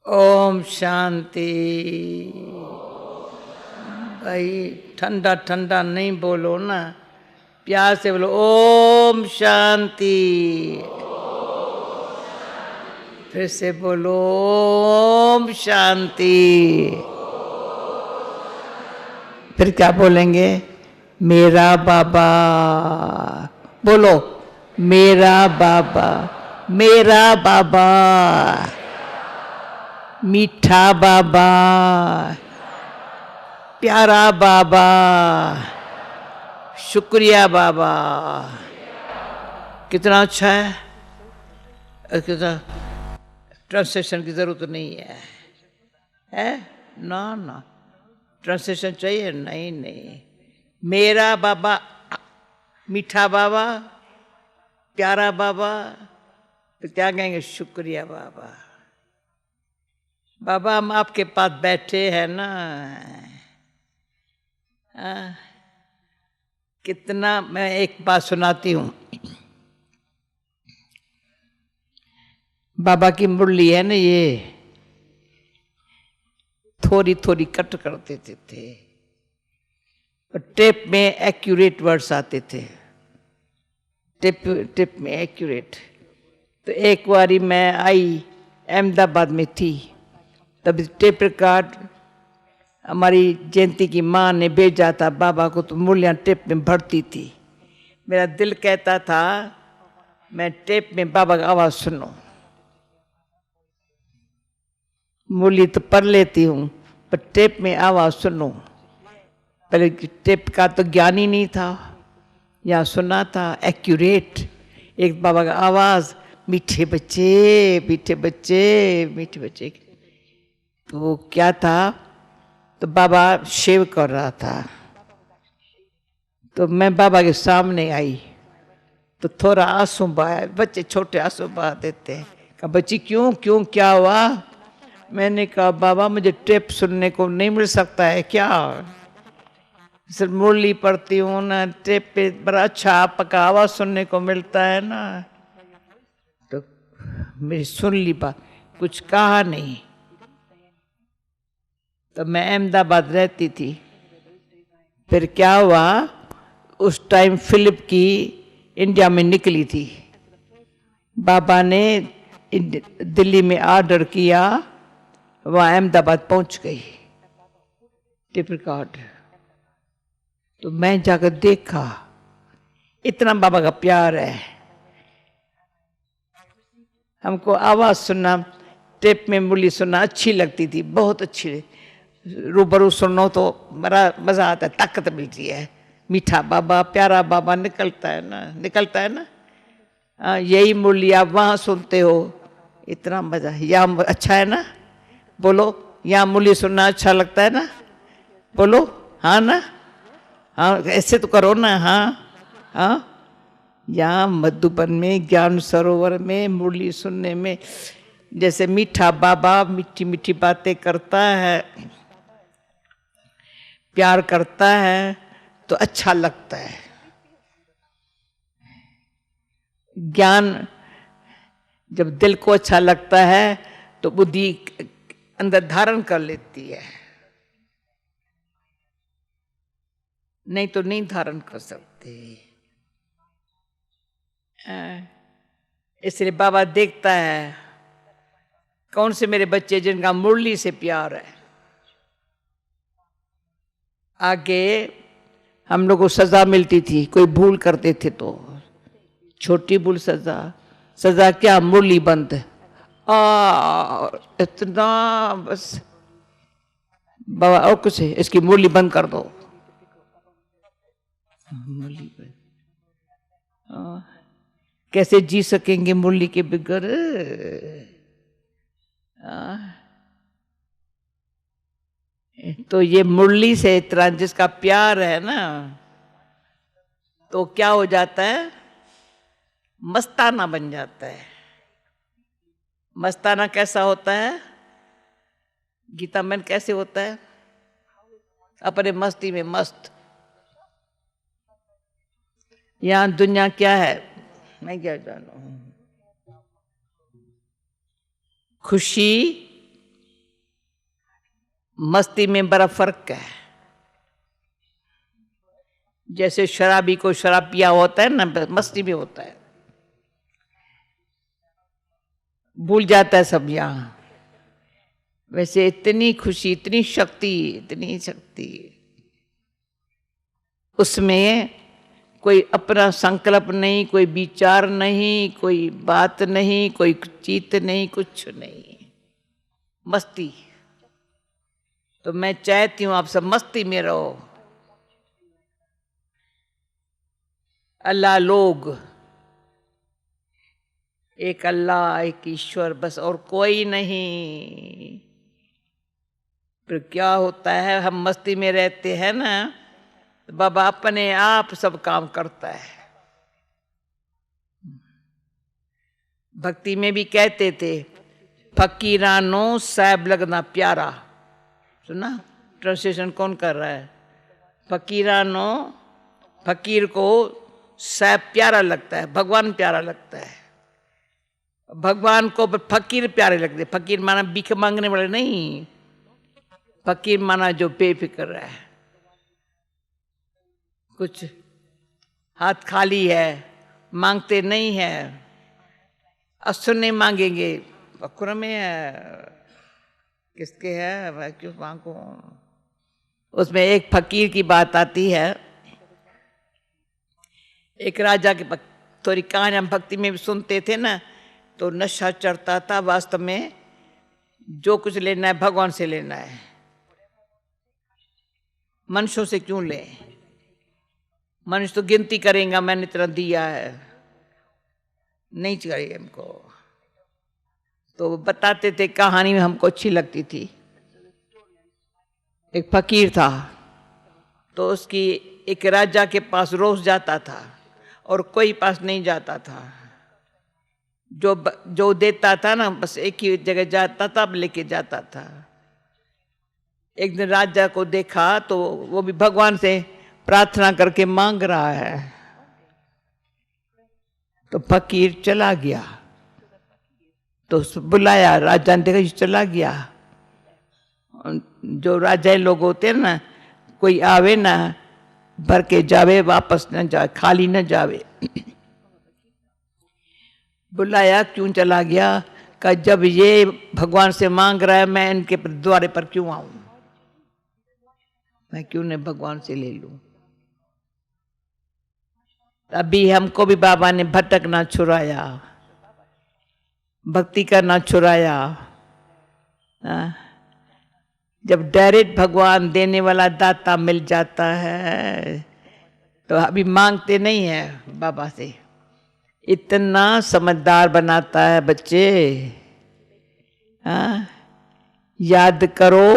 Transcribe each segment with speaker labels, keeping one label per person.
Speaker 1: ओम शांति। भाई ठंडा ठंडा नहीं बोलो ना, प्यार से बोलो ओम शांति। फिर से बोलो ओम शांति। फिर क्या बोलेंगे? मेरा बाबा। बोलो मेरा बाबा, मेरा बाबा, मीठा बाबा, प्यारा बाबा, शुक्रिया बाबा। कितना अच्छा है। कितना ट्रांसलेशन की जरूरत नहीं है ना ना, ट्रांसलेशन चाहिए? नहीं नहीं, मेरा बाबा, मीठा बाबा, प्यारा बाबा, तो क्या कहेंगे? शुक्रिया बाबा। बाबा हम आपके पास बैठे हैं ना, कितना। मैं एक बात सुनाती हूँ। बाबा की मुरली है ना, ये थोड़ी थोड़ी कट कर देते थे और टेप में एक्यूरेट वर्ड्स आते थे। टेप में एक्यूरेट। तो एक बारी मैं आई, अहमदाबाद में थी, तब टेप रिकॉर्ड हमारी जयंती की माँ ने भेजा था बाबा को, तो मुरलियाँ टेप में भरती थी। मेरा दिल कहता था मैं टेप में बाबा का आवाज़ सुनूं। मुरली तो पढ़ लेती हूँ, पर टेप में आवाज़ सुनूं। पहले टेप का तो ज्ञान ही नहीं था, यहाँ सुना था एक्यूरेट एक बाबा का आवाज़, मीठे बच्चे, मीठे बच्चे, मीठे बच्चे। तो वो क्या था, तो बाबा शेव कर रहा था, तो मैं बाबा के सामने आई तो थोड़ा आंसू बहाया। बच्चे छोटे आंसू बहा देते हैं। कहा बच्ची क्यों क्यों, क्या हुआ? मैंने कहा बाबा मुझे टेप सुनने को नहीं मिल सकता है क्या? सिर्फ मुरली पढ़ती हूँ ना, टेप पे बड़ा अच्छा आपका आवाज़ सुनने को मिलता है ना। तो मेरी सुन ली बात, कुछ कहा नहीं। तो मैं अहमदाबाद रहती थी। फिर क्या हुआ, उस टाइम फिलिप की इंडिया में निकली थी। बाबा ने दिल्ली में ऑर्डर किया, वहाँ अहमदाबाद पहुंच गई टेप रिकॉर्ड। तो मैं जाकर देखा, इतना बाबा का प्यार है। हमको आवाज़ सुनना, टेप में मुरली सुनना अच्छी लगती थी, बहुत अच्छी। रूबरू सुनो तो बड़ा मज़ा आता है, ताकत मिलती है। मीठा बाबा, प्यारा बाबा निकलता है ना, निकलता है ना। यही मुरली आप वहाँ सुनते हो, इतना मज़ा। यहाँ अच्छा है ना? बोलो, यहाँ मुरली सुनना अच्छा लगता है ना? बोलो हाँ ना, हाँ ऐसे तो करो ना। हाँ हाँ, यहाँ मधुबन में ज्ञान सरोवर में मुरली सुनने में, जैसे मीठा बाबा मीठी मीठी बातें करता है, प्यार करता है, तो अच्छा लगता है। ज्ञान जब दिल को अच्छा लगता है तो बुद्धि अंदर धारण कर लेती है, नहीं तो नहीं धारण कर सकते। इसलिए बाबा देखता है कौन से मेरे बच्चे जिनका मुरली से प्यार है। आगे हम लोग को सजा मिलती थी, कोई भूल करते थे तो छोटी भूल सजा, सजा क्या? मुरली बंद। इतना बस, बाबा और कुछ है, इसकी मुरली बंद कर दो। मुरली बंद, कैसे जी सकेंगे मुरली के बगैर? तो ये मुरली से इतना जिसका प्यार है ना, तो क्या हो जाता है? मस्ताना बन जाता है। मस्ताना कैसा होता है? गीता मन कैसे होता है? अपने मस्ती में मस्त। यहाँ दुनिया क्या है मैं क्या जानू। खुशी मस्ती में बड़ा फर्क है। जैसे शराबी को शराब पिया होता है ना, मस्ती में होता है, भूल जाता है सब यहाँ। वैसे इतनी खुशी, इतनी शक्ति उसमें, कोई अपना संकल्प नहीं, कोई विचार नहीं, कोई बात नहीं, कोई चित्त नहीं, कुछ नहीं, मस्ती। तो मैं चाहती हूं आप सब मस्ती में रहो। अल्लाह लोग, एक अल्लाह, एक ईश्वर, बस, और कोई नहीं। फिर क्या होता है, हम मस्ती में रहते हैं ना, तो बाबा अपने आप सब काम करता है। भक्ति में भी कहते थे, फकीरानो साहब लगना प्यारा। सुना? ट्रांसलेशन कौन कर रहा है? फकीरानो, फकीर को साहब प्यारा लगता है, भगवान प्यारा लगता है। भगवान को फकीर प्यारे लगते। फकीर माना भीख मांगने वाले नहीं, फकीर माना जो बेफिक्र है, कुछ हाथ खाली है, मांगते नहीं है। असुर नहीं मांगेंगे, बकुर में किसके है, मैं क्यों मांगू। उसमें एक फकीर की बात आती है। एक राजा की थोड़ी कहानी हम भक्ति में भी सुनते थे ना, तो नशा चढ़ता था। वास्तव में जो कुछ लेना है भगवान से लेना है, मनुष्यों से क्यों ले। मनुष्य तो गिनती करेगा, मैंने इतना दिया है, नहीं चाहिए हमको। तो बताते थे, कहानी में हमको अच्छी लगती थी। एक फकीर था, तो उसकी एक राजा के पास रोज जाता था और कोई पास नहीं जाता था। जो देता था ना, बस एक ही जगह जाता था, लेके जाता था। एक दिन राजा को देखा तो वो भी भगवान से प्रार्थना करके मांग रहा है, तो फकीर चला गया। तो बुलाया, राजा ने देखा चला गया। जो राजा लोग होते हैं ना, कोई आवे ना, भर के जावे, वापस न जाए, खाली न जावे। बुलाया, क्यों चला गया? का जब ये भगवान से मांग रहा है, मैं इनके द्वारे पर क्यों आऊं, मैं क्यों न भगवान से ले लूं। अभी हमको भी बाबा ने भटकना छुड़ाया, भक्ति करना छुड़ाया। जब डायरेक्ट भगवान देने वाला दाता मिल जाता है, तो अभी मांगते नहीं है बाबा से। इतना समझदार बनाता है बच्चे। याद करो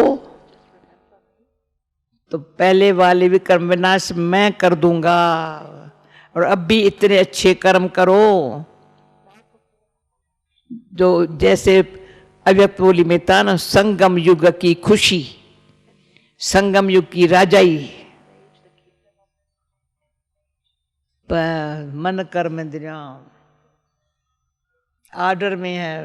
Speaker 1: तो पहले वाले भी कर्म विनाश मैं कर दूंगा, और अब भी इतने अच्छे कर्म करो जो जैसे अव्यक्त बोली में था ना, संगम युग की खुशी, संगम युग की राजाई। मन कर्म इंद्रियां आर्डर में है।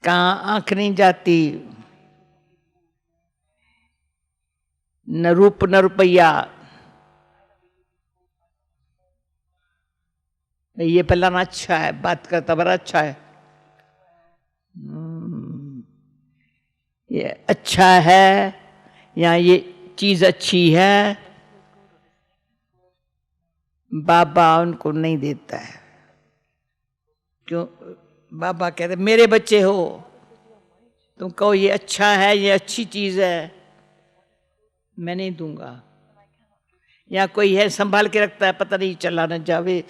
Speaker 1: कहाँ आंख नहीं जाती, न रूप न रुपया। ये फलाना अच्छा है, बात करता बड़ा अच्छा है, ये अच्छा है, या ये चीज अच्छी है, बाबा उनको नहीं देता है। क्यों? बाबा कहते मेरे बच्चे हो, तुम कहो ये अच्छा है, ये अच्छी चीज है, मैं नहीं दूंगा। या कोई है संभाल के रखता है, पता नहीं चला न जावे,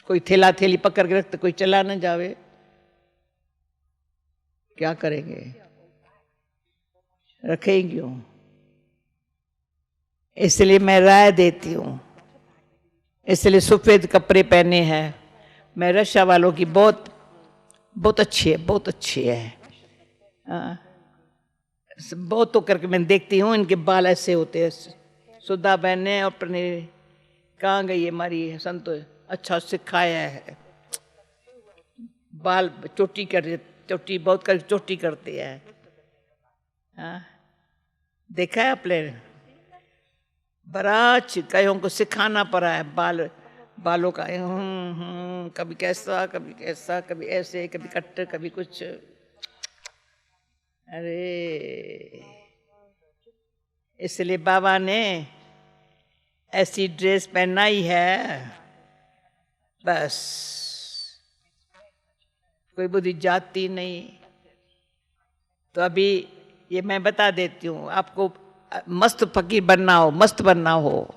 Speaker 1: कोई थैला थैली पकड़ के रखता, कोई चला न जावे, क्या करेंगे, रखेंगे क्यों? इसलिए मैं राय देती हूं, इसलिए सफेद कपड़े पहने हैं। मैं रक्षा वालों की बहुत बहुत अच्छी है, बहुत अच्छी है। बहुत तो करके मैं देखती हूँ, इनके बाल ऐसे होते हैं। सुधा बहन ने अपने कहाँ गई है हमारी संत, अच्छा सिखाया है, बाल चोटी कर चोटी बहुत कर चोटी करते हैं। हाँ, देखा है आपने? बड़ा कईयों को सिखाना पड़ा है बालों का, कभी कैसा कभी कैसा, कभी ऐसे कभी कट कभी कुछ। अरे इसलिए बाबा ने ऐसी ड्रेस पहनाई है, बस कोई बुद्धि जाती नहीं। तो अभी ये मैं बता देती हूँ आपको, मस्त फकीर बनना हो, मस्त बनना हो,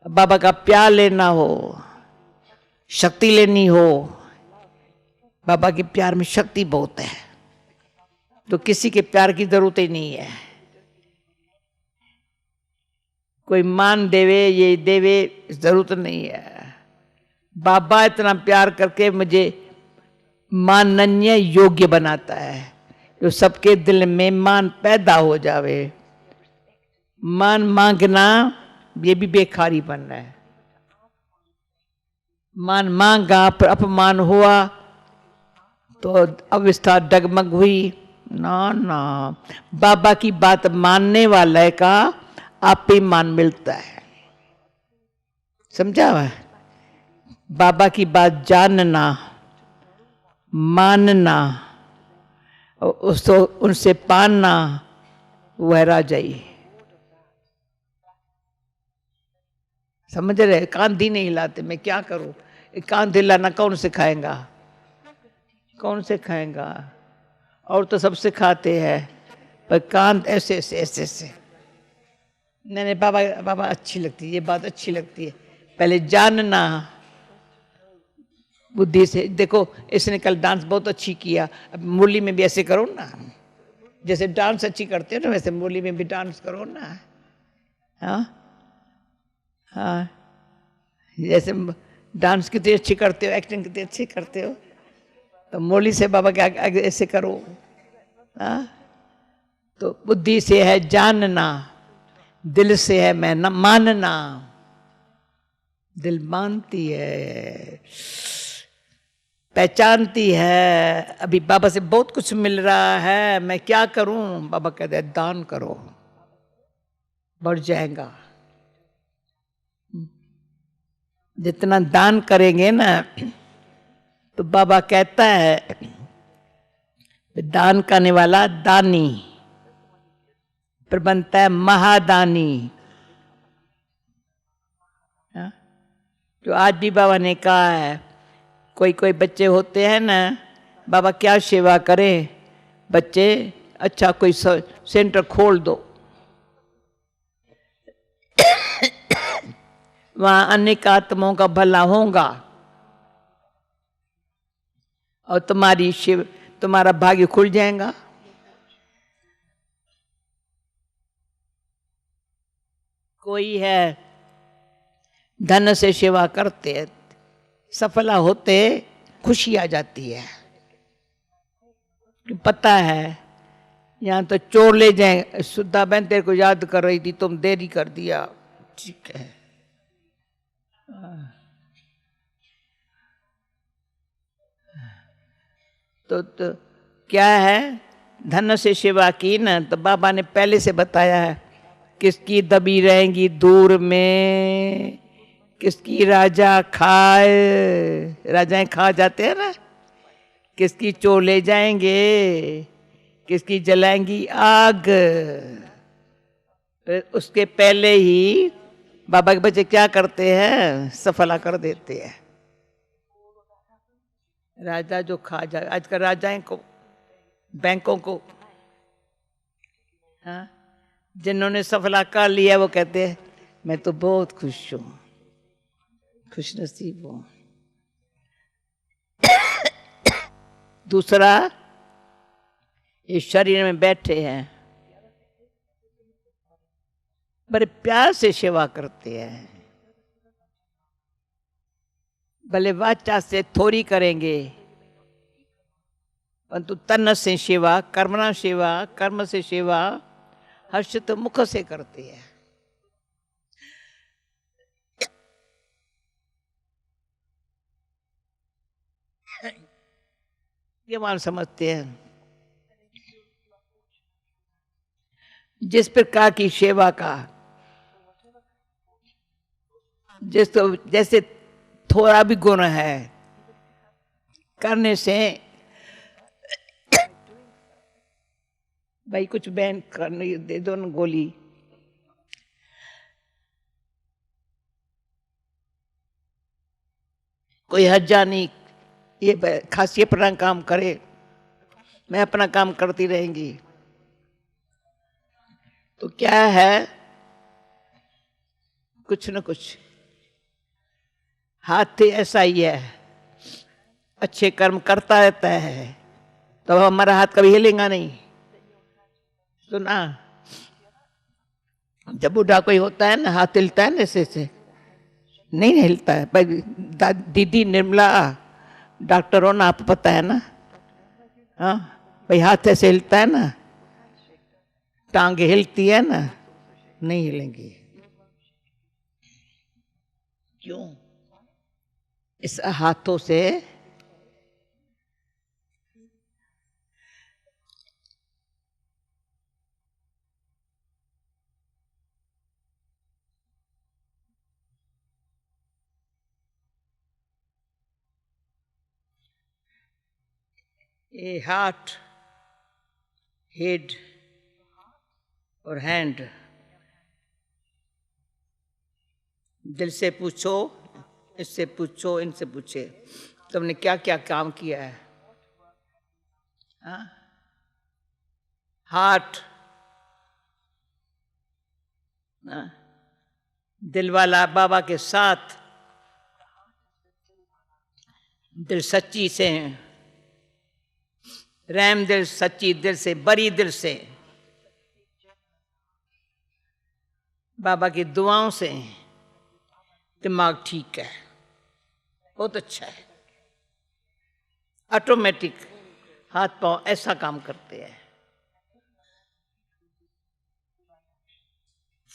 Speaker 1: बाबा का प्यार लेना हो, शक्ति लेनी हो, बाबा के प्यार में शक्ति बहुत है, तो किसी के प्यार की जरूरत ही नहीं है। कोई मान देवे ये देवे जरूरत नहीं है। बाबा इतना प्यार करके मुझे माननीय योग्य बनाता है, जो सबके दिल में मान पैदा हो जावे। मान मांगना ये भी बेखारी बनना है। मान मांगा पर अपमान हुआ तो अवस्था डगमग हुई। ना ना, बाबा की बात मानने वाले का आप ही मान मिलता है, समझा हुआ? बाबा की बात जानना, मानना, उसको उनसे पाना, वह राजाई। समझ रहे? कान ही नहीं हिलाते, मैं क्या करूं? कान हिलाना कौन सिखाएगा? कौन सिखाएगा? और तो सब सिखाते हैं, पर कान ऐसे ऐसे ऐसे ऐसे। नहीं नहीं, बाबा बाबा अच्छी लगती है, ये बात अच्छी लगती है। पहले जानना बुद्धि से। देखो इसने कल डांस बहुत अच्छी किया, अब मुरली में भी ऐसे करो ना, जैसे डांस अच्छी करते हो ना वैसे मुरली में भी डांस करो ना। हाँ हाँ, जैसे डांस कितनी अच्छी करते हो, एक्टिंग कितनी अच्छी करते हो, तो मुरली से बाबा के आगे ऐसे करो। हाँ, तो बुद्धि से है जानना, दिल से है मैं न मानना। दिल मानती है, पहचानती है। अभी बाबा से बहुत कुछ मिल रहा है, मैं क्या करूं? बाबा कहते हैं दान करो, बढ़ जाएगा। जितना दान करेंगे ना, तो बाबा कहता है दान करने वाला दानी फिर बनता है महादानी। हाँ? तो आज भी बाबा ने कहा है, कोई कोई बच्चे होते हैं ना, बाबा क्या सेवा करें बच्चे, अच्छा कोई सेंटर खोल दो, वहां अनेक आत्माओं का भला होगा और तुम्हारा भाग्य खुल जाएगा। कोई है धन से सेवा करते सफला होते, खुशी आ जाती है, पता है यहाँ तो चोर ले जाए। सुधा बहन तेरे को याद कर रही थी, तुम देरी कर दिया, ठीक है। तो क्या है, धन से सेवा की ना, तो बाबा ने पहले से बताया है किसकी दबी रहेंगी दूर में, किसकी राजा खाए, राजाएं खा जाते हैं ना, किसकी चोर ले जाएंगे, किसकी जलाएंगी आग। उसके पहले ही बाबा के बच्चे क्या करते हैं, सफला कर देते हैं। राजा जो खा जाए, आजकल राजाएं को, बैंकों को, हाँ, जिन्होंने सफला कर लिया वो कहते हैं मैं तो बहुत खुश हूं, खुश नसीब हूं। दूसरा, इस शरीर में बैठे हैं, बड़े प्यार से सेवा करते हैं, भले वाचा से थोड़ी करेंगे, परंतु तन से सेवा, कर्मणा सेवा, कर्म से सेवा हर्षित मुख से करते हैं। ये मान समझते हैं। जिस प्रकार की सेवा का जैसे थोड़ा भी गुण है करने से, भाई कुछ बैन करने दे दो ना गोली। कोई हर्जा नहीं, ये खासी अपना काम करे, मैं अपना काम करती रहेंगी। तो क्या है, कुछ न कुछ हाथ ऐसा ही है, अच्छे कर्म करता रहता है तो हमारा हाथ कभी हिलेगा नहीं। सुना, जब बूढ़ा कोई होता है ना, हाथ हिलता है ना ऐसे से, नहीं हिलता है। पर दीदी निर्मला डॉक्टर हो ना, आप पता है ना, हाँ भाई हाथ ऐसे हिलता है ना, टांगे हिलती है ना, नहीं हिलेंगी। क्यों? इस हाथों से ये हार्ट, हेड और हैंड, दिल से पूछो, इससे पूछो, इनसे पूछे तुमने क्या क्या काम किया है। हाँ? हार्ट, दिल वाला बाबा के साथ, दिल सच्ची से, रहम दिल, सच्ची दिल से, बड़ी दिल से, बाबा की दुआओं से दिमाग ठीक है, बहुत अच्छा है, ऑटोमेटिक हाथ पांव ऐसा काम करते हैं।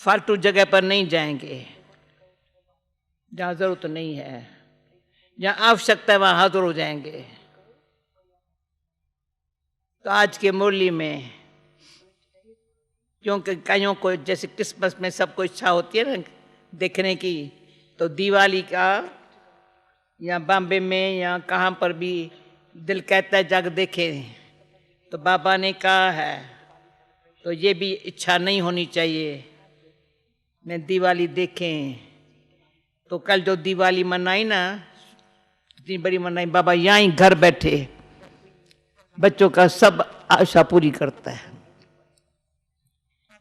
Speaker 1: फालतू जगह पर नहीं जाएंगे, जहां जरूरत नहीं है, जहां आवश्यकता है वहां हाजिर हो जाएंगे। तो आज के मुरली में, क्योंकि कईयों को जैसे क्रिसमस में सबको इच्छा होती है ना देखने की, तो दिवाली का या बॉम्बे में या कहाँ पर भी दिल कहता है जाकर देखे, तो बाबा ने कहा है तो ये भी इच्छा नहीं होनी चाहिए मैं दिवाली देखें। तो कल जो दिवाली मनाई ना, इतनी बड़ी मनाई, बाबा यहाँ घर बैठे बच्चों का सब आशा पूरी करता है,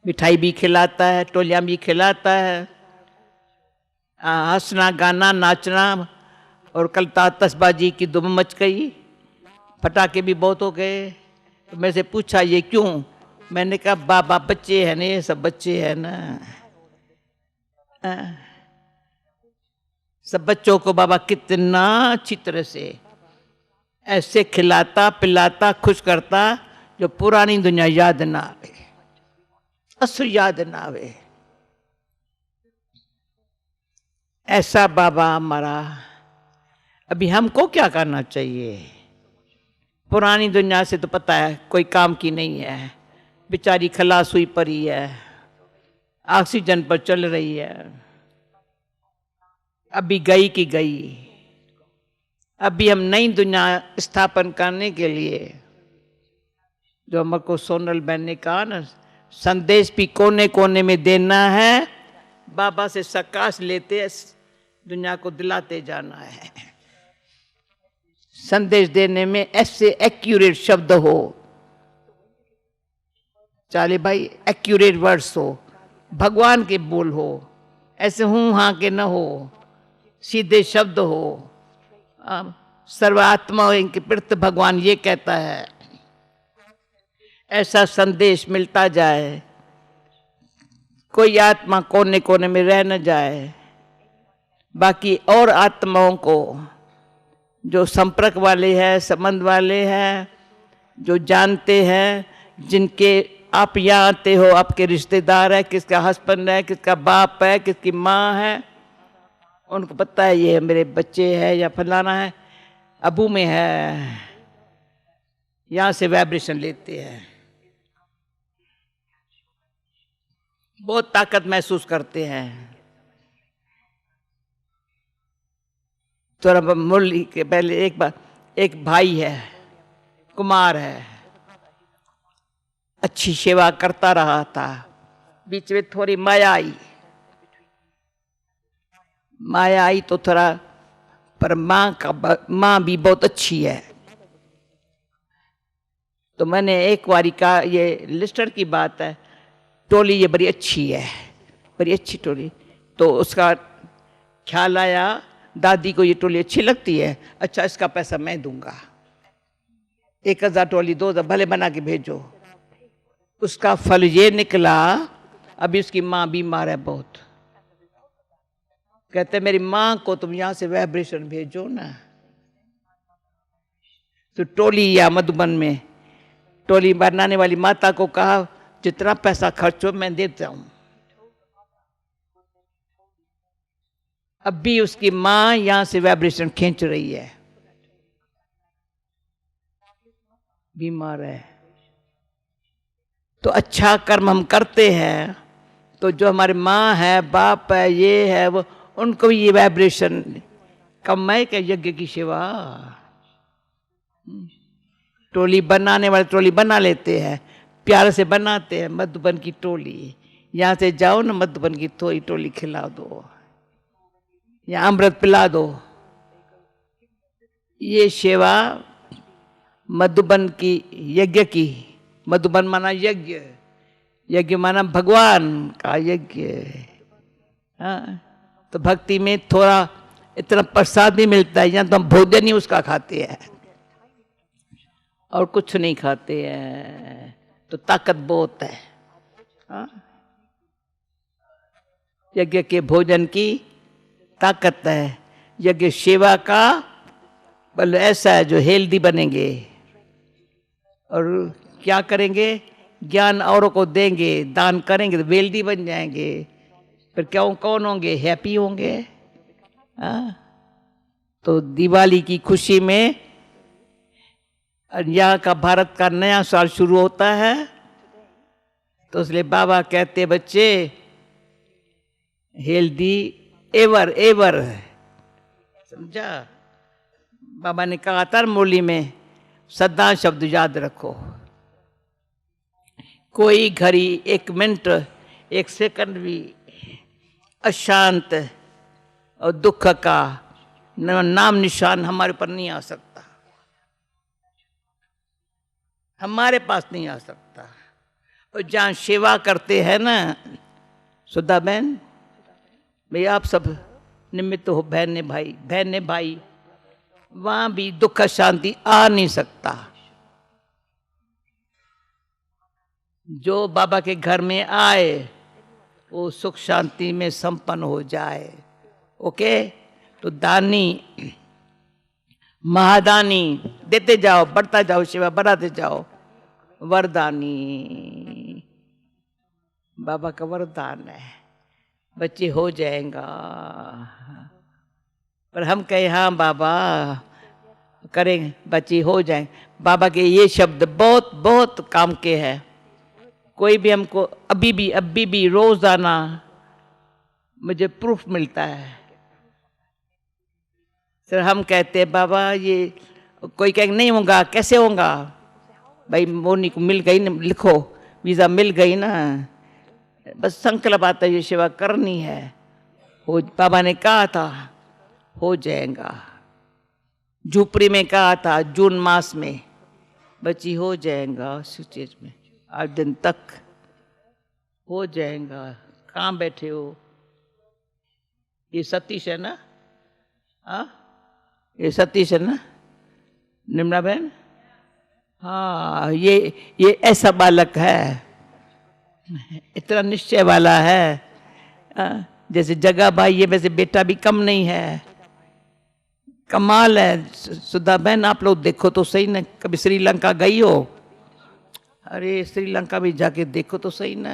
Speaker 1: मिठाई भी खिलाता है, टोलियां भी खिलाता है, हंसना गाना नाचना। और कल आतशबाजी की धूम मच गई, पटाखे भी बहुत हो गए। तो मेरे से पूछा ये क्यों, मैंने कहा बाबा बच्चे हैं ना, ये सब बच्चे हैं ना, सब बच्चों को बाबा कितना अच्छी तरह से ऐसे खिलाता पिलाता खुश करता जो पुरानी दुनिया याद ना आवे, असर याद ना आवे। ऐसा बाबा हमारा। अभी हमको क्या करना चाहिए? पुरानी दुनिया से तो पता है कोई काम की नहीं है, बेचारी खलास हुई पड़ी है, ऑक्सीजन पर चल रही है, अभी गई की गई। अभी हम नई दुनिया स्थापन करने के लिए, जो हमको सोनल बहन ने कहा ना, संदेश भी कोने कोने में देना है, बाबा से सकाश लेते दुनिया को दिलाते जाना है। संदेश देने में ऐसे एक्यूरेट शब्द हो, चाले भाई एक्यूरेट वर्ड्स हो, भगवान के बोल हो, ऐसे हूं हाँ के न हो, सीधे शब्द हो। सर्वात्मा के प्रति भगवान ये कहता है, ऐसा संदेश मिलता जाए, कोई आत्मा कोने कोने में रह न जाए। बाकी और आत्माओं को जो संपर्क वाले हैं, संबंध वाले हैं, जो जानते हैं, जिनके आप यहाँ आते हो, आपके रिश्तेदार है, किसका हस्बैंड है, किसका बाप है, किसकी माँ है, उनको पता है ये मेरे बच्चे हैं या फलाना है, अबू में है, यहां से वाइब्रेशन लेते हैं, बहुत ताकत महसूस करते हैं। थोड़ा मुरली के पहले एक बार एक भाई है, कुमार है, अच्छी सेवा करता रहा था, बीच में थोड़ी माया आई तो थोड़ा, पर माँ भी बहुत अच्छी है। तो मैंने एक बारी का, ये लिस्टर की बात है, टोली ये बड़ी अच्छी है, बड़ी अच्छी टोली। तो उसका ख्याल आया, दादी को ये टोली अच्छी लगती है, अच्छा इसका पैसा मैं दूंगा, 1000 टोली 2000 भले बना के भेजो। उसका फल ये निकला, अभी उसकी माँ बीमार है बहुत। कहते मेरी माँ को तुम यहां से वाइब्रेशन भेजो ना। तो टोली या मधुबन में टोली बनाने वाली माता को कहा जितना पैसा खर्च हो मैं देता हूं। अब भी उसकी मां यहां से वाइब्रेशन खींच रही है, बीमार है। तो अच्छा कर्म हम करते हैं तो जो हमारे माँ है, बाप है, ये है वो, उनको भी ये वाइब्रेशन कम है क्या? यज्ञ की सेवा टोली बनाने वाले टोली बना लेते हैं, प्यार से बनाते हैं। मधुबन की टोली, यहाँ से जाओ ना, मधुबन की थोड़ी टोली खिला दो या अमृत पिला दो। ये सेवा मधुबन की, यज्ञ की, मधुबन माना यज्ञ, यज्ञ माना भगवान का यज्ञ। हाँ, तो भक्ति में थोड़ा इतना प्रसाद नहीं मिलता है, यहाँ तो हम भोजन ही उसका खाते हैं और कुछ नहीं खाते हैं, तो ताकत बहुत है। हाँ? यज्ञ के भोजन की ताकत है, यज्ञ सेवा का बल ऐसा है जो हेल्दी बनेंगे और क्या करेंगे, ज्ञान औरों को देंगे, दान करेंगे तो वेल्दी बन जाएंगे। फिर क्यों कौन होंगे? हैप्पी होंगे। हाँ? तो दिवाली की खुशी में यहाँ का भारत का नया साल शुरू होता है, तो इसलिए बाबा कहते बच्चे हेल्दी एवर एवर, समझा? बाबा ने कहा था मुरली में, सदा शब्द याद रखो। कोई घड़ी, 1 मिनट, 1 सेकंड भी अशांत और दुख का नाम निशान हमारे ऊपर नहीं आ सकता, हमारे पास नहीं आ सकता। और जहाँ सेवा करते हैं ना सुधा बहन, भैया आप सब निमित्त हो, बहन ने भाई, वहां भी दुख शांति आ नहीं सकता। जो बाबा के घर में आए वो सुख शांति में संपन्न हो जाए। ओके, तो दानी महादानी देते जाओ, बढ़ता जाओ, सेवा बढ़ाते जाओ। वरदानी बाबा का वरदान है, बच्चे हो जाएगा। पर हम कहे हाँ बाबा करेंगे, बच्चे हो जाएंगे। बाबा के ये शब्द बहुत बहुत काम के हैं। कोई भी हमको अभी भी रोजाना मुझे प्रूफ मिलता है। सर हम कहते हैं बाबा ये, कोई कहेंगे नहीं होगा, कैसे होगा? भाई मोनी को मिल गई ना, लिखो वीजा मिल गई ना, बस संकल्प आता है ये सेवा करनी है, हो। बाबा ने कहा था हो जाएगा। झूपड़ी में कहा था जून मास में बच्ची हो जाएगा, स्टेज में 8 दिन तक हो जाएगा। कहाँ बैठे हो? ये सतीश है ना? हाँ ये सतीश है ना, निम्रा बहन? हाँ, ये ऐसा बालक है, इतना निश्चय वाला है। जैसे जगह भाई ये, वैसे बेटा भी कम नहीं है, कमाल है। सुधा बहन आप लोग देखो तो सही ना, कभी श्रीलंका गई हो? अरे श्रीलंका भी जाके देखो तो सही ना।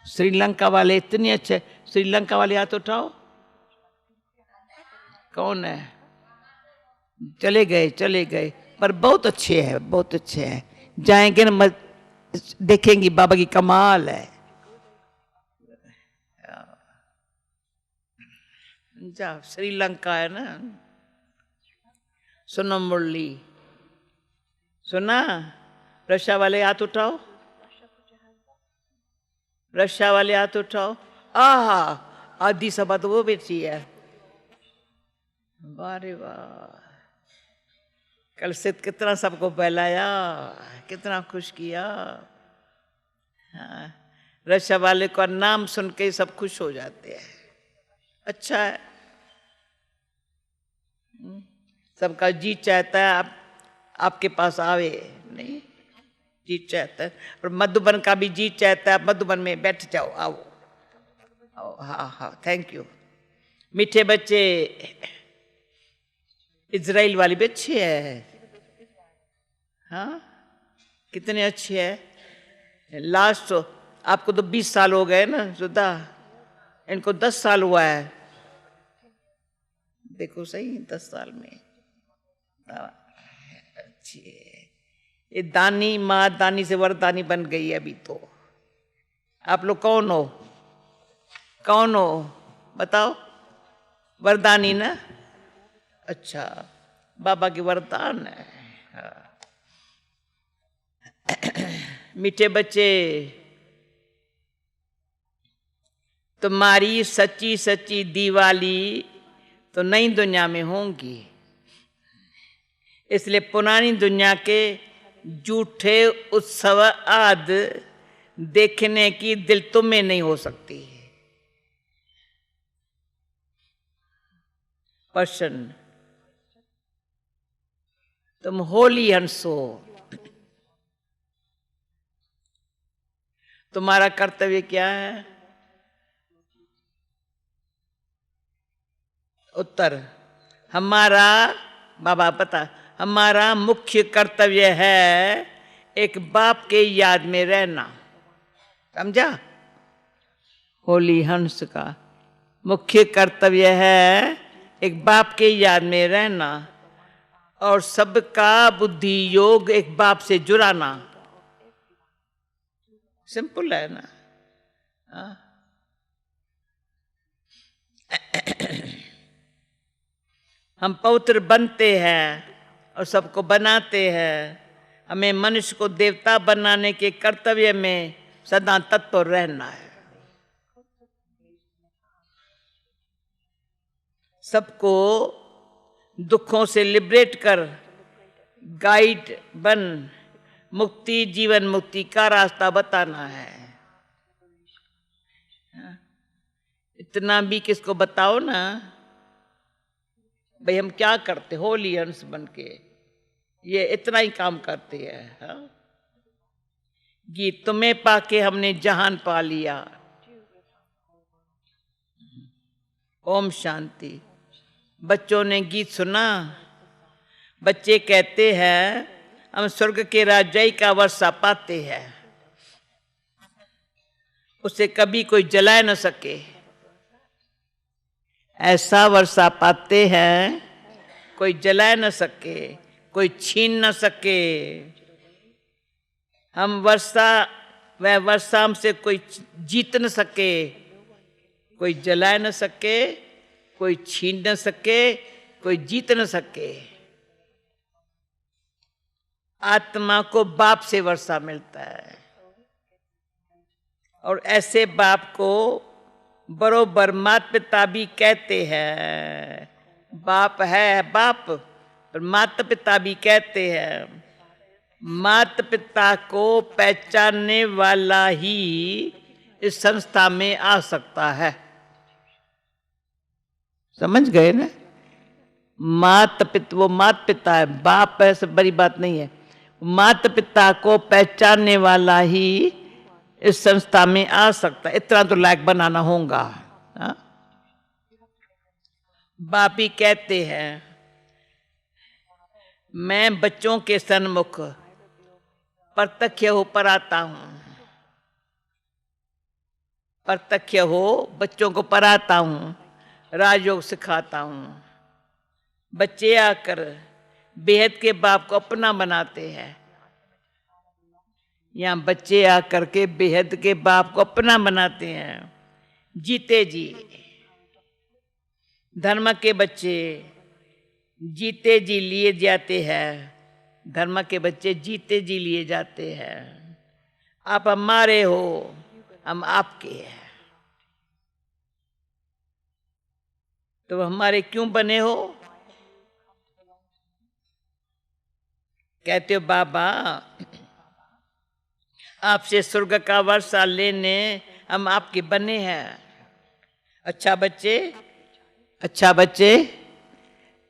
Speaker 1: श्रीलंका वाले इतने अच्छे, श्रीलंका वाले हाथ उठाओ। कौन है? चले गए, पर बहुत अच्छे हैं, बहुत अच्छे हैं। जाएंगे ना देखेंगी बाबा की कमाल है। जा श्रीलंका है ना, सुनो मुरली, सुना? रशिया वाले हाथ उठाओ, रशिया वाले हाथ उठाओ। आहा, आधी सभा तो वो बेची है। वाह रे वाह, कल से कितना सबको बहलाया, कितना खुश किया। हाँ, रशिया वाले का नाम सुन के सब खुश हो जाते हैं। अच्छा है, सबका जी चाहता है आपके पास आवे, नहीं जी चाहता है। और मधुबन का भी जी चाहता है मधुबन में बैठ जाओ, आओ आओ। हाँ हाँ, थैंक यू। मीठे बच्चे, इजराइल वाली भी अच्छी है। हाँ, कितने अच्छे है। लास्ट आपको तो 20 साल हो गए ना सुधा, इनको 10 साल हुआ है। देखो सही, 10 साल में अच्छी है। ये दानी माँ दानी से वरदानी बन गई है अभी तो। आप लोग कौन हो, कौन हो बताओ? वरदानी ना, अच्छा, बाबा की वरदान है। हाँ। मीठे बच्चे, तुम्हारी सच्ची सच्ची दिवाली तो नई दुनिया में होंगी, इसलिए पुरानी दुनिया के झूठे उत्सव आदि देखने की दिल तुम्हें नहीं हो सकती। प्रश्न, तुम होली हंस हो, तुम्हारा कर्तव्य क्या है? उत्तर, हमारा बाबा पता, हमारा मुख्य कर्तव्य है एक बाप के याद में रहना। समझा? होली हंस का मुख्य कर्तव्य है एक बाप के याद में रहना और सबका बुद्धि योग एक बाप से जुड़ाना। सिंपल है ना? हम पवित्र बनते हैं और सबको बनाते हैं। हमें मनुष्य को देवता बनाने के कर्तव्य में सदा तत्पर रहना है। सबको दुखों से लिबरेट कर गाइड बन मुक्ति जीवन मुक्ति का रास्ता बताना है। इतना भी किसको बताओ ना भाई, हम क्या करते होली हंस बन के, ये इतना ही काम करते हैं। हाँ? गीत तुम्हें पाके हमने जहान पा लिया। ओम शांति। बच्चों ने गीत सुना, बच्चे कहते हैं हम स्वर्ग के राजाई का वर्षा पाते हैं, उसे कभी कोई जला न सके, ऐसा वर्षा पाते हैं कोई जला न सके, कोई छीन न सके। हम वर्षा, वह वर्षा हमसे कोई जीत न सके, कोई जला न सके, कोई छीन न सके, कोई जीत न सके। आत्मा को बाप से वर्षा मिलता है और ऐसे बाप को बरोबर माता पिता भी कहते हैं। बाप है बाप, पर माता पिता भी कहते हैं। माता पिता को पहचानने वाला ही इस संस्था में आ सकता है। समझ गए ना? माता पिता, वो माता पिता है, बाप ऐसे बड़ी बात नहीं है। माता पिता को पहचानने वाला ही इस संस्था में आ सकता है, इतना तो लायक बनाना होगा। बाप ही कहते हैं मैं बच्चों के सन्मुख प्रत्यक्ष हो पढ़ाता हूं, प्रत्यक्ष हो बच्चों को पढ़ाता हूं, राजयोग सिखाता हूं। बच्चे आकर बेहद के बाप को अपना बनाते हैं। यहाँ बच्चे आकर के बेहद के बाप को अपना बनाते हैं। जीते जी धर्म के बच्चे जीते जी लिए जाते हैं। धर्म के बच्चे जीते जी लिए जाते हैं। आप हमारे हो, हम आपके हैं। तो हमारे क्यों बने हो? कहते हो बाबा आपसे स्वर्ग का वर्षा लेने हम आपके बने हैं। अच्छा बच्चे, अच्छा बच्चे,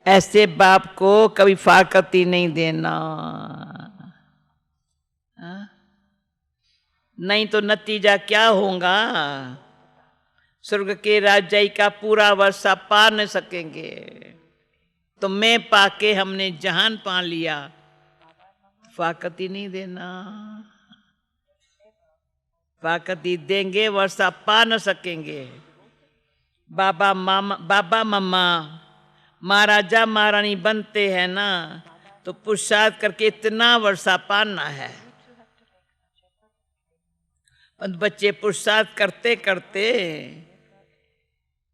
Speaker 1: ऐसे बाप को कभी फाकती नहीं देना, नहीं तो नतीजा क्या होगा? स्वर्ग के राजाई का पूरा वर्षा पा न सकेंगे। तो मैं पाके हमने जहान पा लिया, फाकती नहीं देना। फाकती देंगे वर्षा पा न सकेंगे। बाबा मम्मा महाराजा महारानी बनते हैं ना, तो पुरुषार्थ करके इतना वर्षा पाना है। बच्चे पुरुषार्थ करते करते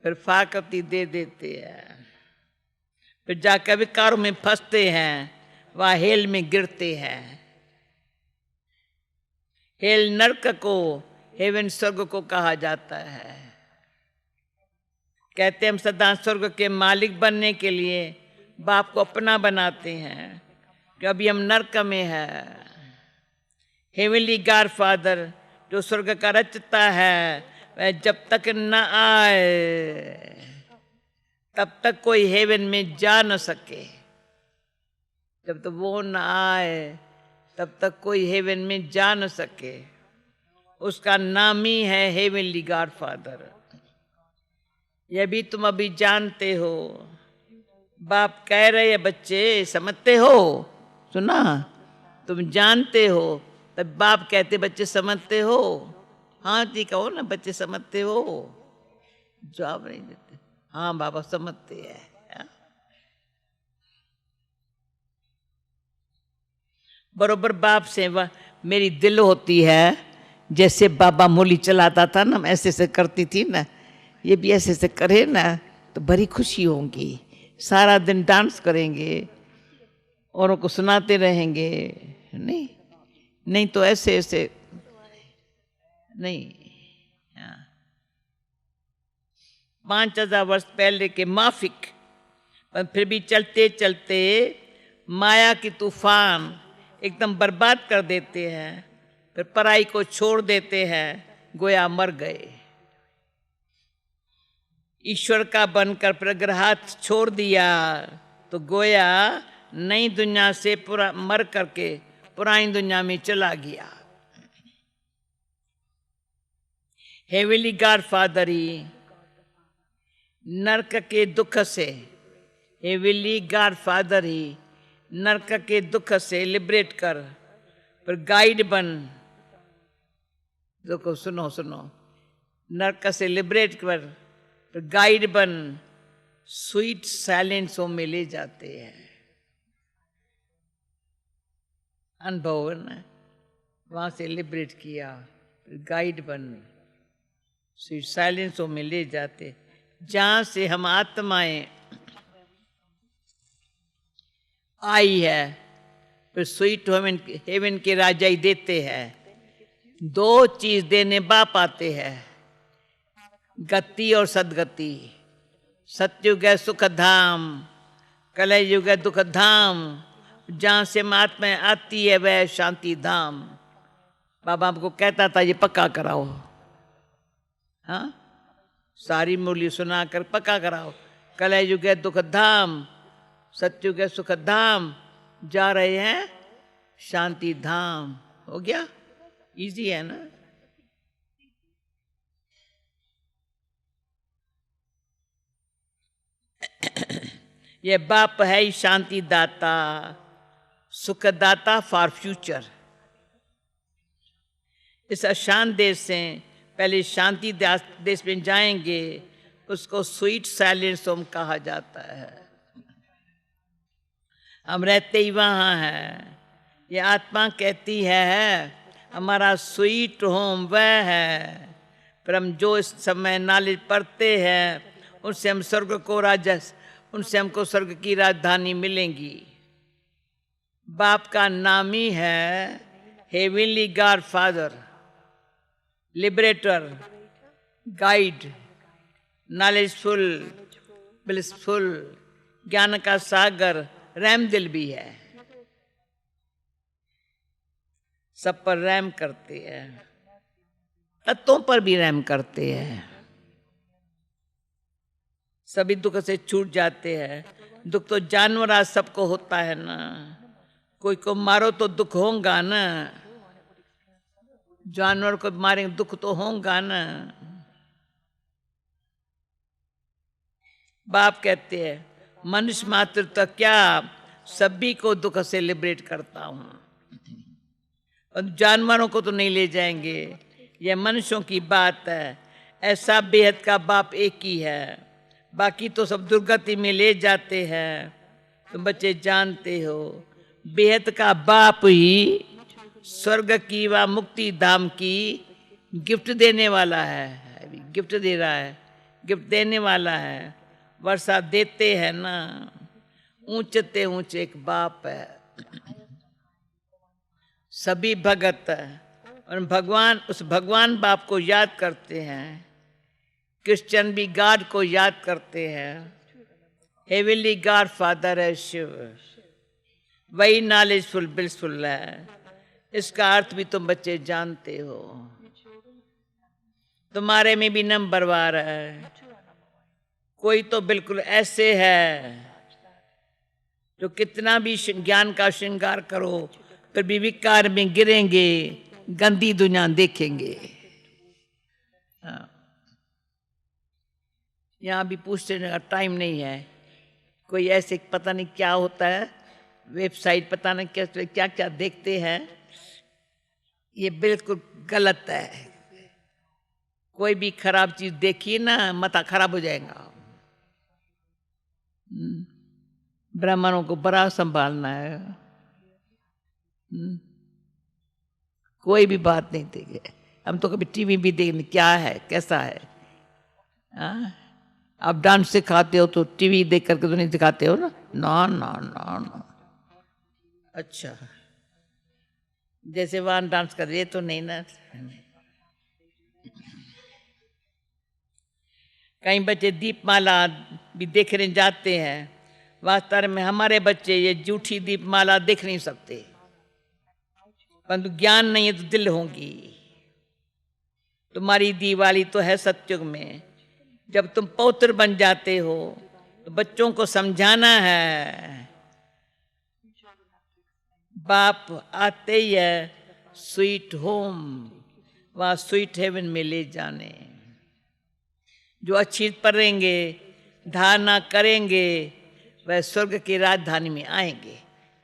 Speaker 1: फिर फाकती दे देते हैं, फिर जाकर विकारों में फंसते हैं, वहां हेल में गिरते हैं। हेल नरक को, हेवन स्वर्ग को कहा जाता है। कहते हम सदा स्वर्ग के मालिक बनने के लिए बाप को अपना बनाते हैं, कि अभी हम नरक में है। हेवनली गॉड फादर जो स्वर्ग का रचता है, वह जब तक न आए तब तक कोई हेवन में जा न सके। जब तक वो न आए तब तक कोई हेवन में जा न सके। उसका नाम ही है हेवनली गॉड फादर। यह भी तुम अभी जानते हो। बाप कह रहे हैं बच्चे समझते हो? सुना? तुम जानते हो, तब बाप कहते बच्चे समझते हो? हाँ जी कहो ना, बच्चे समझते हो? जवाब नहीं देते। हाँ बाबा समझते हैं। बरोबर बाप से मेरी दिल होती है, जैसे बाबा मूली चलाता था ना, ऐसे ऐसे करती थी ना, ये भी ऐसे ऐसे करे ना तो बड़ी खुशी होगी। सारा दिन डांस करेंगे, औरों को सुनाते रहेंगे। नहीं नहीं तो ऐसे ऐसे नहीं। 5000 वर्ष पहले के माफिक, पर फिर भी चलते चलते माया की तूफान एकदम बर्बाद कर देते हैं। फिर पराई को छोड़ देते हैं, गोया मर गए। ईश्वर का बनकर प्रग्रहात छोड़ दिया तो गोया नई दुनिया से पूरा मर करके पुरानी दुनिया में चला गया। हेवनली गॉड फादर ही नरक के दुख से, हेवनली गॉड फादर ही नरक के दुख से लिबरेट कर, फिर गाइड बन। देखो सुनो सुनो, नरक से लिबरेट कर, फिर गाइड बन, स्वीट साइलेंसों में ले जाते हैं। अनुभव न वहां से लिबरेट किया, फिर गाइड बन, स्वीट साइलेंसों में ले जाते, जहां से हम आत्माएं आई है, फिर स्वीट हेवन के राजा ही देते हैं। 2 चीज देने बाप आते हैं, गति और सदगति। सतयुग है सुख धाम, कलयुग है दुख धाम, जहां से महात्मा आती है वह शांति धाम। बाबा हमको कहता था ये पक्का कराओ, हाँ सारी मूली सुनाकर पक्का कराओ। कलयुग है दुख धाम, सतयुग है सुख धाम, जा रहे हैं शांति धाम। हो गया? इजी है ना? ये बाप है ही शांति दाता, सुख दाता फॉर फ्यूचर। इस अशांत देश से पहले शांति देश में जाएंगे, उसको स्वीट साइलेंस होम कहा जाता है। हम रहते ही वहाँ हैं। ये आत्मा कहती है हमारा स्वीट होम वह है, पर हम जो इस समय नॉलेज पढ़ते हैं उनसे हम स्वर्ग को उनसे हमको स्वर्ग की राजधानी मिलेंगी। बाप का नाम ही है heavenly God father, liberator, guide, knowledgeful, blissful, ज्ञान का सागर, रहम दिल भी है। सब पर रहम करते हैं, तत्वों पर भी रहम करते हैं। सभी दुख से छूट जाते हैं। दुख तो जानवर आज सबको होता है ना, कोई को मारो तो दुख होगा ना, जानवर को मारेंगे दुख तो होगा ना। बाप कहते हैं मनुष्य मात्र तो क्या, सभी को दुख से लिबरेट करता हूं, और जानवरों को तो नहीं ले जाएंगे। यह मनुष्यों की बात है। ऐसा बेहद का बाप एक ही है, बाकी तो सब दुर्गति में ले जाते हैं। तुम बच्चे जानते हो बेहद का बाप ही स्वर्ग की व मुक्ति धाम की गिफ्ट देने वाला है। गिफ्ट दे रहा है, गिफ्ट देने वाला है। वर्षा देते हैं ना, ऊंचते ऊंचे एक बाप है। सभी भगत और भगवान उस भगवान बाप को याद करते हैं। क्रिश्चियन भी गॉड को याद करते हैं। हेवनली गॉड फादर है शिव, वही नॉलेजफुल ब्लिसफुल है। इसका अर्थ भी तुम बच्चे जानते हो। तुम्हारे में भी नंबरवार है। कोई तो बिल्कुल ऐसे है जो कितना भी ज्ञान का श्रृंगार करो फिर भी विकार में गिरेंगे, गंदी दुनिया देखेंगे। हाँ। यहाँ भी पूछने का टाइम नहीं है। कोई ऐसे पता नहीं क्या होता है, वेबसाइट पता नहीं क्या क्या देखते हैं, ये बिल्कुल गलत है। कोई भी खराब चीज देखिए ना, माथा खराब हो जाएगा। ब्राह्मणों को बड़ा संभालना है। कोई भी बात नहीं देखे। हम तो कभी टीवी भी देखने क्या है कैसा है। आप डांस सिखाते हो तो टीवी देख करके तो नहीं सिखाते हो ना। ना ना ना ना। अच्छा, जैसे वहां डांस कर रहे तो नहीं ना। कई बच्चे दीपमाला भी देखने जाते हैं। वास्तव में हमारे बच्चे ये झूठी दीपमाला देख नहीं सकते, परंतु ज्ञान नहीं है तो दिल होंगी। तुम्हारी दिवाली तो है सत्युग में। जब तुम पौत्र बन जाते हो तो बच्चों को समझाना है। बाप आते ही है स्वीट होम, वहां स्वीट हेवन में ले जाने। जो अच्छी पढ़ेंगे, धारणा करेंगे, वह स्वर्ग की राजधानी में आएंगे।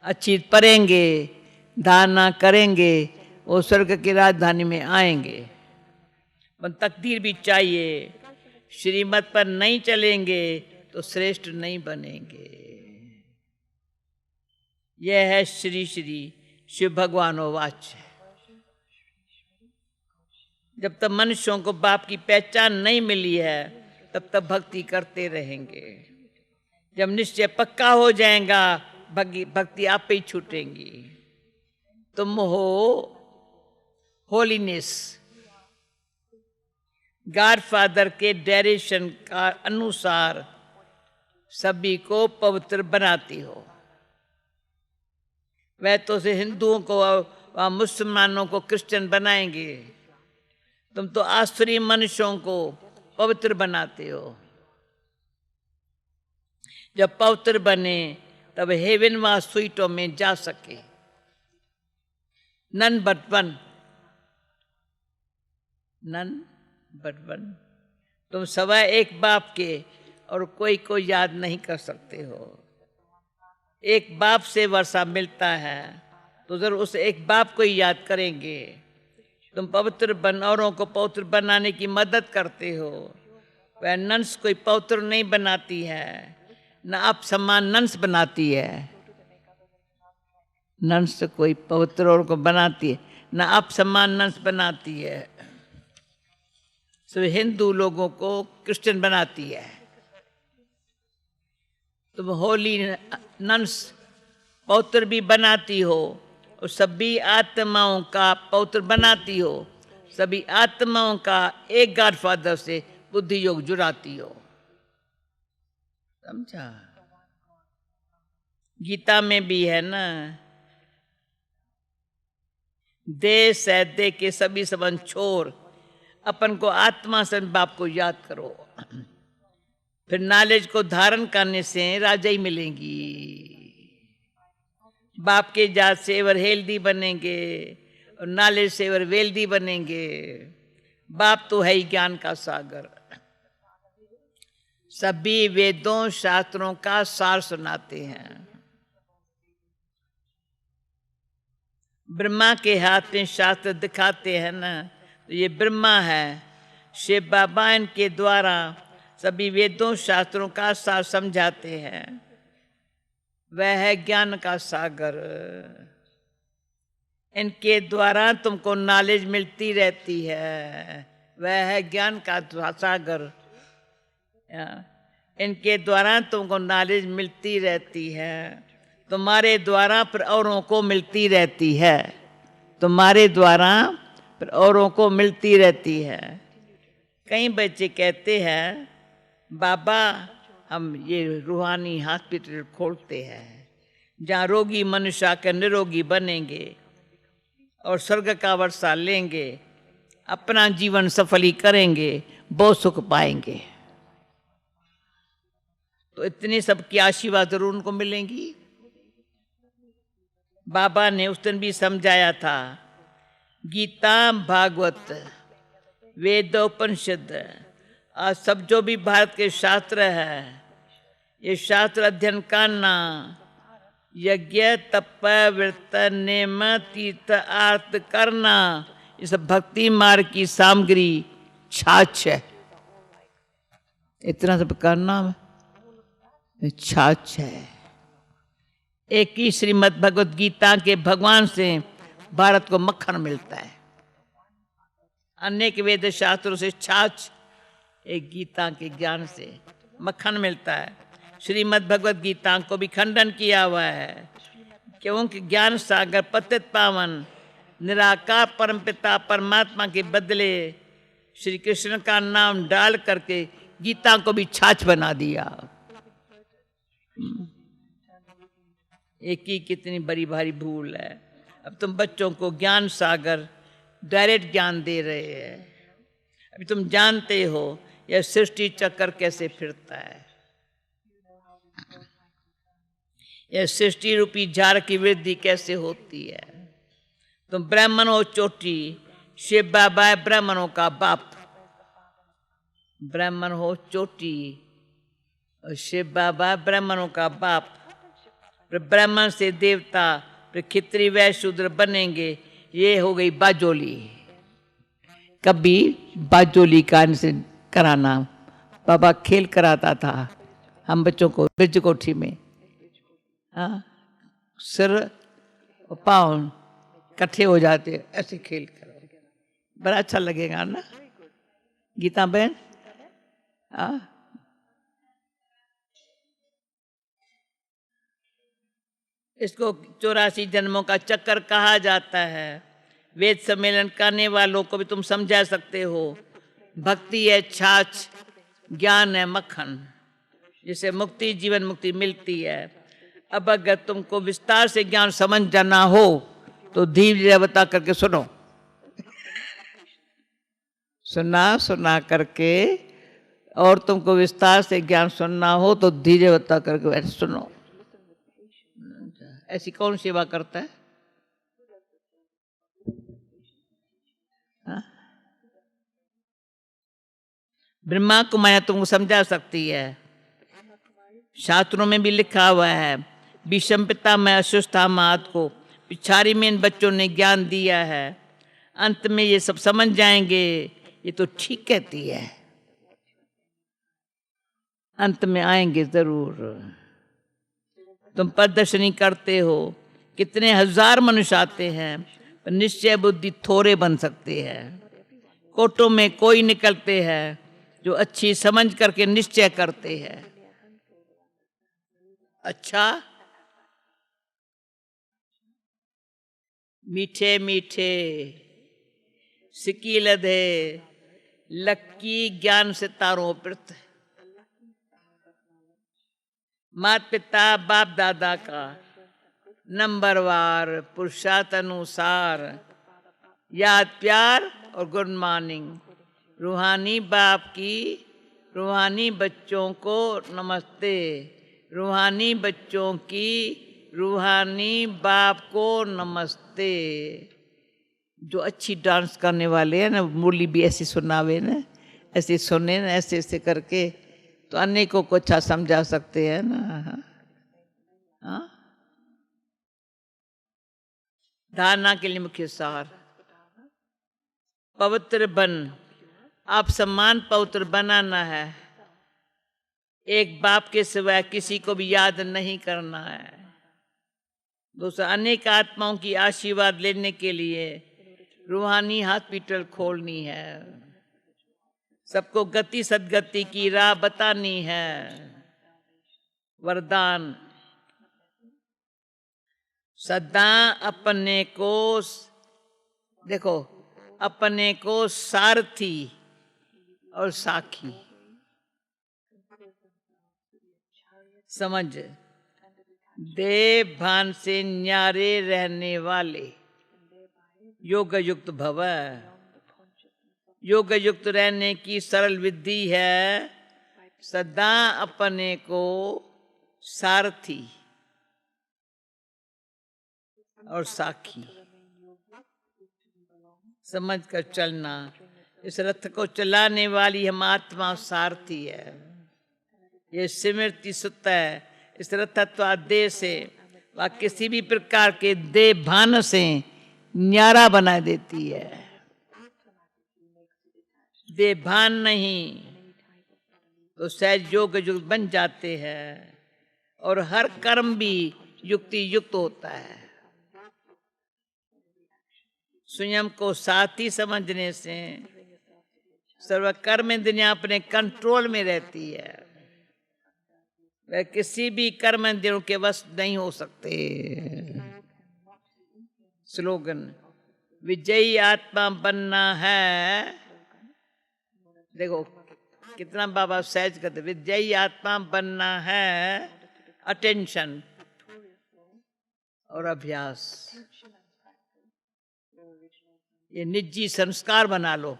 Speaker 1: अच्छी पढ़ेंगे, धारणा करेंगे, वो स्वर्ग की राजधानी में आएंगे। पर तकदीर भी चाहिए। श्रीमत पर नहीं चलेंगे तो श्रेष्ठ नहीं बनेंगे। यह है श्री श्री शिव भगवानोवाच। जब तक मनुष्यों को बाप की पहचान नहीं मिली है तब तक भक्ति करते रहेंगे। जब निश्चय पक्का हो जाएगा भक्ति आप ही छूटेंगी। तुम हो होलीनेस, गॉड फादर के डायरेक्शन का अनुसार सभी को पवित्र बनाती हो। वह तो से हिंदुओं को और मुसलमानों को क्रिश्चियन बनाएंगे, तुम तो आसुरी मनुष्यों को पवित्र बनाते हो। जब पवित्र बने तब हेवन व स्वीटों में जा सके। None but one, none but one. तुम सवाए एक बाप के और कोई को याद नहीं कर सकते हो। एक बाप से वर्षा मिलता है तो जरूर उस एक बाप को ही याद करेंगे। तुम पवित्र औरों को पवित्र बनाने की मदद करते हो। वह नंस कोई पवित्र नहीं बनाती है, न आप समान नंस बनाती है। नंस कोई पवित्र और को बनाती है ना, आप समान नंस बनाती है, सिर्फ हिंदू लोगों को क्रिश्चियन बनाती है। तुम होली नंस पवित्र भी बनाती हो और सभी आत्माओं का पवित्र बनाती हो, सभी आत्माओं का एक गॉडफादर से बुद्धि योग जुड़ाती हो। समझा? गीता में भी है ना, देह सैदे के सभी संबंध छोड़ अपन को आत्मा से बाप को याद करो, फिर नॉलेज को धारण करने से राजाई मिलेंगी। बाप के जात से एवर हेल्दी बनेंगे और नॉलेज से एवर वेल्दी बनेंगे। बाप तो है ही ज्ञान का सागर, सभी वेदों शास्त्रों का सार सुनाते हैं। ब्रह्मा के हाथ में शास्त्र दिखाते हैं ना, तो ये ब्रह्मा है। शिव बाबा इनके द्वारा सभी वेदों शास्त्रों का सार समझाते हैं। वह है ज्ञान का सागर, इनके द्वारा तुमको नॉलेज मिलती रहती है। वह है ज्ञान का सागर, इनके द्वारा तुमको नॉलेज मिलती रहती है। तुम्हारे द्वारा फिर औरों को मिलती रहती है, तुम्हारे द्वारा फिर औरों को मिलती रहती है। कई बच्चे कहते हैं बाबा हम ये रूहानी हॉस्पिटल खोलते हैं जहाँ रोगी मनुष्य आकर निरोगी बनेंगे और स्वर्ग का वर्षा लेंगे, अपना जीवन सफल ही करेंगे, बहुत सुख पाएंगे। तो इतनी सबकी आशीर्वाद जरूर उनको मिलेंगी। बाबा ने उस दिन भी समझाया था, गीता भागवत वेदोपनिषद आज सब जो भी भारत के शास्त्र है, ये शास्त्र अध्ययन करना, यज्ञ तप व्रत नेम तीर्थ आर्थ करना, ये सब भक्ति मार्ग की सामग्री छाछ है। इतना सब करना छाछ है। एक ही श्रीमद् भगवत गीता के भगवान से भारत को मक्खन मिलता है, अनेक वेद शास्त्रों से छाछ, एक गीता के ज्ञान से मक्खन मिलता है। श्रीमद् भगवत गीता को भी खंडन किया हुआ है, क्योंकि ज्ञान सागर पतित पावन निराकार परमपिता परमात्मा के बदले श्री कृष्ण का नाम डाल करके गीता को भी छाछ बना दिया। एक ही कितनी बड़ी भारी भूल है। अब तुम बच्चों को ज्ञान सागर डायरेक्ट ज्ञान दे रहे हैं। अभी तुम जानते हो यह सृष्टि चक्कर कैसे फिरता है, यह सृष्टि रूपी झार की वृद्धि कैसे होती है। तुम ब्राह्मण हो चोटी, शिव बाबा है ब्राह्मणों का बाप। ब्राह्मण हो चोटी और शिव बाबा ब्राह्मणों का बाप। फिर ब्राह्मण से देवता, फिर खित्री वैश्य शूद्र बनेंगे। ये हो गई बाजोली। कभी बाजोली का इनसे कराना, बाबा खेल कराता था हम बच्चों को ब्रज कोठी में। हाँ, सिर और पाँव इकट्ठे हो जाते, ऐसे खेल करो, बड़ा अच्छा लगेगा ना गीता बहन। हाँ, इसको 84 जन्मों का चक्कर कहा जाता है। वेद सम्मेलन करने वालों को भी तुम समझा सकते हो। भक्ति है छाछ, ज्ञान है मक्खन, जिसे मुक्ति जीवन मुक्ति मिलती है। अब अगर तुमको विस्तार से ज्ञान समझ जाना हो तो धीरे बता करके सुनो, सुना सुना करके, और तुमको विस्तार से ज्ञान सुनना हो तो धीरे बता करके वैसे सुनो। ऐसी कौन सेवा करता है? हाँ? ब्रह्मा को माया तुमको समझा सकती है। शास्त्रों में भी लिखा हुआ है, विषम पिता में अश्वस्थामात को पिछाड़ी में इन बच्चों ने ज्ञान दिया है। अंत में ये सब समझ जाएंगे। ये तो ठीक कहती है, अंत में आएंगे जरूर। तुम प्रदर्शनी करते हो कितने हजार मनुष्य आते हैं, पर निश्चय बुद्धि थोड़े बन सकते हैं। कोटों में कोई निकलते हैं जो अच्छी समझ करके निश्चय करते हैं। अच्छा, मीठे मीठे सिकी लधे लक्की ज्ञान से तारों प्रत। माता पिता बाप दादा का नंबरवार पुरुषार्थ अनुसार याद प्यार और गुड मॉर्निंग। रूहानी बाप की रूहानी बच्चों को नमस्ते। रूहानी बच्चों की रूहानी बाप को नमस्ते। जो अच्छी डांस करने वाले हैं ना, मुरली भी ऐसी सुनावे ना, ऐसे सुने ना, ऐसे ऐसे करके, तो अनेकों को अच्छा समझा सकते हैं ना। हाँ, धारणा के लिए मुख्य सार, पवित्र बन। आप सम्मान पवित्र बनाना है। एक बाप के सिवाय किसी को भी याद नहीं करना है। दूसरा, अनेक आत्माओं की आशीर्वाद लेने के लिए रूहानी हॉस्पिटल खोलनी है। सबको गति सदगति की राह बतानी है। वरदान, सदा अपने को देखो, अपने को सारथी और साखी समझ, देव भान से न्यारे रहने वाले योग युक्त भव। योग युक्त रहने की सरल विधि है सदा अपने को सारथी और साखी समझ कर चलना। इस रथ को चलाने वाली हम आत्मा सारथी है। ये स्मृति सुत है। इस रथत्व देह से वह किसी भी प्रकार के देह भान से न्यारा बना देती है। देह भान नहीं तो सहज योग युक्त बन जाते हैं और हर कर्म भी युक्ति युक्त होता है। स्वयं को साथी समझने से सर्व कर्म इंद्रियां अपने कंट्रोल में रहती है। वह किसी भी कर्म इंद्रियों के वश नहीं हो सकते। स्लोगन, विजयी आत्मा बनना है। देखो कितना बाबा सहज करते, विजयी आत्मा बनना है। अटेंशन और अभ्यास, ये निजी संस्कार बना लो।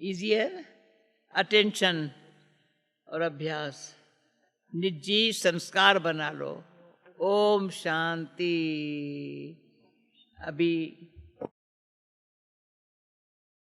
Speaker 1: इजी है। अटेंशन और अभ्यास निजी संस्कार बना लो। ओम शांति। अभी